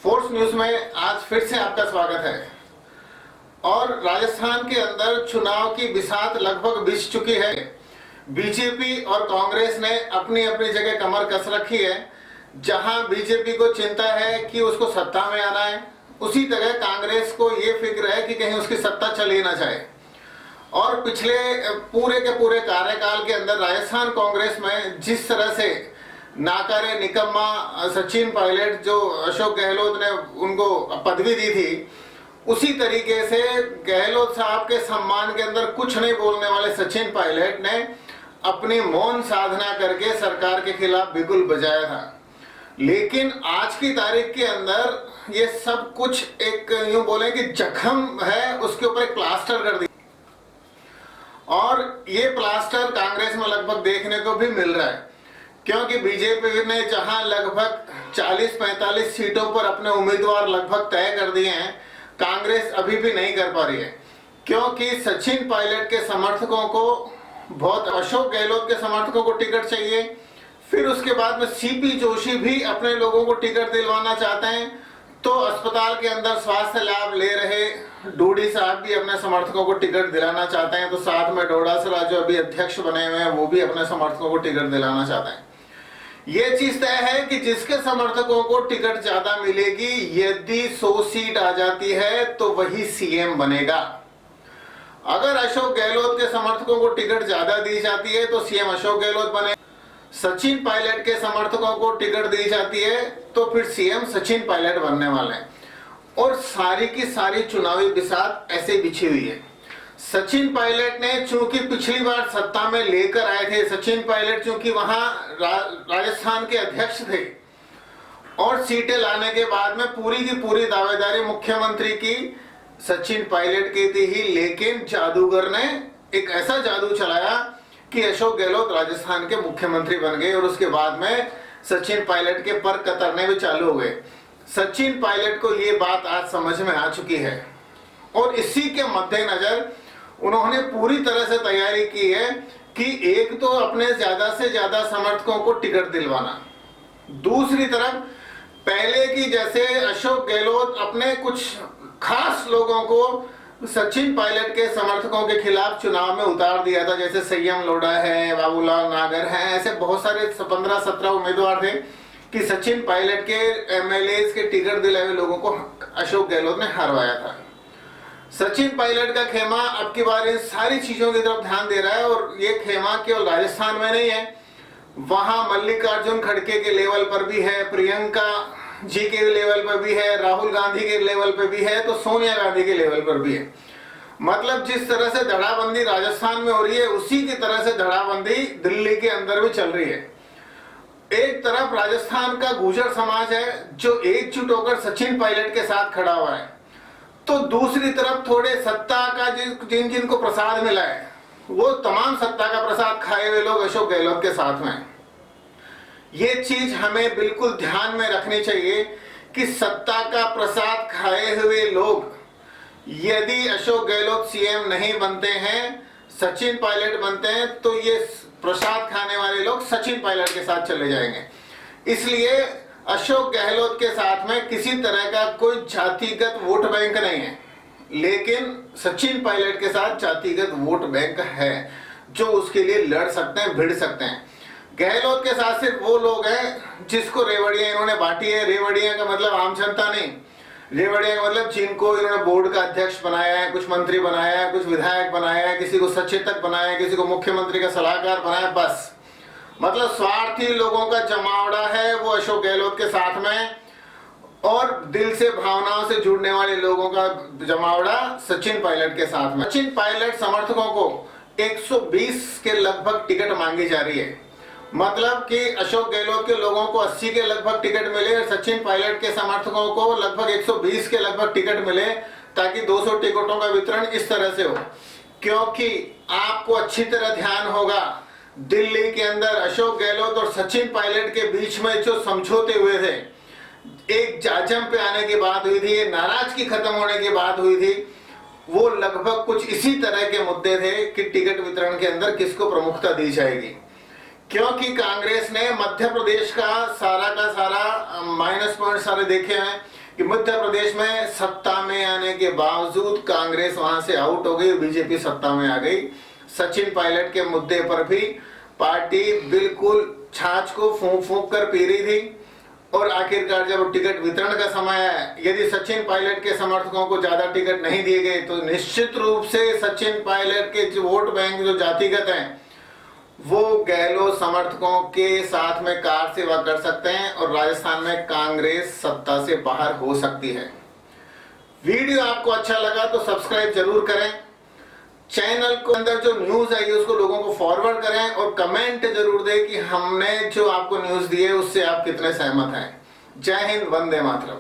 Force news में आज फिर से आपका स्वागत है। और राजस्थान के अंदर चुनाव की बिसात लगभग बीत चुकी है। बीजेपी और कांग्रेस ने अपनी अपनी जगह कमर कस रखी है। जहां बीजेपी को चिंता है कि उसको सत्ता में आना है, उसी तरह कांग्रेस को ये फिक्र है कि कहीं उसकी सत्ता चली ना जाए। और पिछले पूरे के पूरे कार्यकाल के अंदर राजस्थान कांग्रेस में जिस तरह से नाकारे निकम्मा सचिन पायलट जो अशोक गहलोत ने उनको पदवी दी थी, उसी तरीके से गहलोत साहब के सम्मान के अंदर कुछ नहीं बोलने वाले सचिन पायलट ने अपनी मौन साधना करके सरकार के खिलाफ बिगुल बजाया था। लेकिन आज की तारीख के अंदर ये सब कुछ एक यूं बोले कि जख्म है, उसके ऊपर एक प्लास्टर कर दिया। और ये प्लास्टर कांग्रेस में लगभग देखने को भी मिल रहा है, क्योंकि बीजेपी ने जहां लगभग 40-45 सीटों पर अपने उम्मीदवार लगभग तय कर दिए हैं, कांग्रेस अभी भी नहीं कर पा रही है। क्योंकि सचिन पायलट के समर्थकों को बहुत, अशोक गहलोत के समर्थकों को टिकट चाहिए, फिर उसके बाद में सीपी जोशी भी अपने लोगों को टिकट दिलवाना चाहते हैं, तो अस्पताल के अंदर स्वास्थ्य लाभ ले रहे डूडी साहब भी अपने समर्थकों को टिकट दिलाना चाहते हैं, तो साथ में डोडासरा जो अभी अध्यक्ष बने हुए हैं वो भी अपने समर्थकों को टिकट दिलाना चाहते हैं। ये चीज तय है कि जिसके समर्थकों को टिकट ज्यादा मिलेगी, यदि 100 सीट आ जाती है तो वही सीएम बनेगा। अगर अशोक गहलोत के समर्थकों को टिकट ज्यादा दी जाती है तो सीएम अशोक गहलोत बने। सचिन पायलट के समर्थकों को टिकट दी जाती है तो फिर सीएम सचिन पायलट बनने वाले हैं। और सारी की सारी चुनावी बिसात ऐसे बिछी हुई है। सचिन पायलट ने चूंकि पिछली बार सत्ता में लेकर आए थे, सचिन पायलट चूंकि वहां राजस्थान के अध्यक्ष थे, और सीटें लाने के बाद में पूरी की पूरी दावेदारी मुख्यमंत्री की सचिन पायलट की थी ही। लेकिन जादूगर ने एक ऐसा जादू चलाया कि अशोक गहलोत राजस्थान के मुख्यमंत्री बन गए, और उसके बाद में सचिन पायलट के पर कतरने भी चालू हो गए। सचिन पायलट को ये बात आज समझ में आ चुकी है, और इसी के मद्देनजर उन्होंने पूरी तरह से तैयारी की है कि एक तो अपने ज्यादा से ज्यादा समर्थकों को टिकट दिलवाना, दूसरी तरफ पहले की जैसे अशोक गहलोत अपने कुछ खास लोगों को सचिन पायलट के समर्थकों के खिलाफ चुनाव में उतार दिया था, जैसे संयम लोढ़ा है, बाबूलाल नागर है, ऐसे बहुत सारे 15-17 उम्मीदवार थे कि सचिन पायलट के एमएलए के टिकट दिलाए हुए लोगों को अशोक गहलोत ने हरवाया था। सचिन पायलट का खेमा अब की बार इन सारी चीजों की तरफ ध्यान दे रहा है, और ये खेमा केवल राजस्थान में नहीं है, वहां मल्लिकार्जुन खड़गे के लेवल पर भी है, प्रियंका जी के लेवल पर भी है, राहुल गांधी के लेवल पर भी है, तो सोनिया गांधी के लेवल पर भी है। मतलब जिस तरह से धड़ाबंदी राजस्थान में हो रही है, उसी की तरह से धड़ाबंदी दिल्ली के अंदर भी चल रही है। एक तरफ राजस्थान का गुर्जर समाज है जो एकजुट होकर सचिन पायलट के साथ खड़ा हुआ है, तो दूसरी तरफ थोड़े सत्ता का जिनको प्रसाद मिला है, वो तमाम सत्ता का प्रसाद खाए हुए लोग अशोक गहलोत के साथ में। ये चीज हमें बिल्कुल ध्यान में रखनी चाहिए कि सत्ता का प्रसाद खाए हुए लोग, यदि अशोक गहलोत सीएम नहीं बनते हैं, सचिन पायलट बनते हैं, तो ये प्रसाद खाने वाले लोग सचिन पायलट के साथ चले जाएंगे। इसलिए अशोक गहलोत के साथ में किसी तरह का कोई जातिगत वोट बैंक नहीं है, लेकिन सचिन पायलट के साथ जातिगत वोट बैंक है जो उसके लिए लड़ सकते हैं, भिड़ सकते हैं। गहलोत के साथ सिर्फ वो लोग हैं जिसको रेवड़ियां इन्होंने बांटी है। रेवड़ियां का मतलब आम जनता नहीं, रेवड़ियां का मतलब जिनको इन्होंने बोर्ड का अध्यक्ष बनाया है, कुछ मंत्री बनाया है, कुछ विधायक बनाया है, किसी को सचेतक बनाया है, किसी को मुख्यमंत्री का सलाहकार बनाया, बस मतलब स्वार्थी लोगों का जमावड़ा है वो अशोक गहलोत के साथ में, और दिल से भावनाओं से जुड़ने वाले लोगों का जमावड़ा सचिन पायलट के साथ में। सचिन पायलट समर्थकों को 120 के लगभग टिकट मांगी जा रही है। मतलब कि अशोक गहलोत के लोगों को 80 के लगभग टिकट मिले, और सचिन पायलट के समर्थकों को लगभग 120 के लगभग टिकट मिले, ताकि 200 टिकटों का वितरण इस तरह से हो। क्योंकि आपको अच्छी तरह ध्यान होगा, दिल्ली के अंदर अशोक गहलोत और सचिन पायलट के बीच में जो समझौते हुए थे, एक जाजम पे आने की बात हुई थी, नाराजगी खत्म होने की बात हुई थी, वो लगभग कुछ इसी तरह के मुद्दे थे कि टिकट वितरण के अंदर किसको प्रमुखता दी जाएगी। क्योंकि कांग्रेस ने मध्य प्रदेश का सारा माइनस पॉइंट सारे देखे हैं कि मध्य प्रदेश में सत्ता में आने के बावजूद कांग्रेस वहां से आउट हो गई, बीजेपी सत्ता में आ गई। सचिन पायलट के मुद्दे पर भी पार्टी बिल्कुल छाछ को फूंक फूंक कर पी रही थी, और आखिरकार जब टिकट वितरण का समय आया, यदि सचिन पायलट के समर्थकों को ज्यादा टिकट नहीं दिए गए तो निश्चित रूप से सचिन पायलट के जो वोट बैंक जो जातिगत हैं वो गहलोत समर्थकों के साथ में कार सेवा कर सकते हैं और राजस्थान में कांग्रेस सत्ता से बाहर हो सकती है। वीडियो आपको अच्छा लगा तो सब्सक्राइब जरूर करें, चैनल को अंदर जो न्यूज आई उसको लोगों को फॉरवर्ड करें और कमेंट जरूर दें कि हमने जो आपको न्यूज दी है उससे आप कितने सहमत हैं। जय हिंद, वंदे मातरम।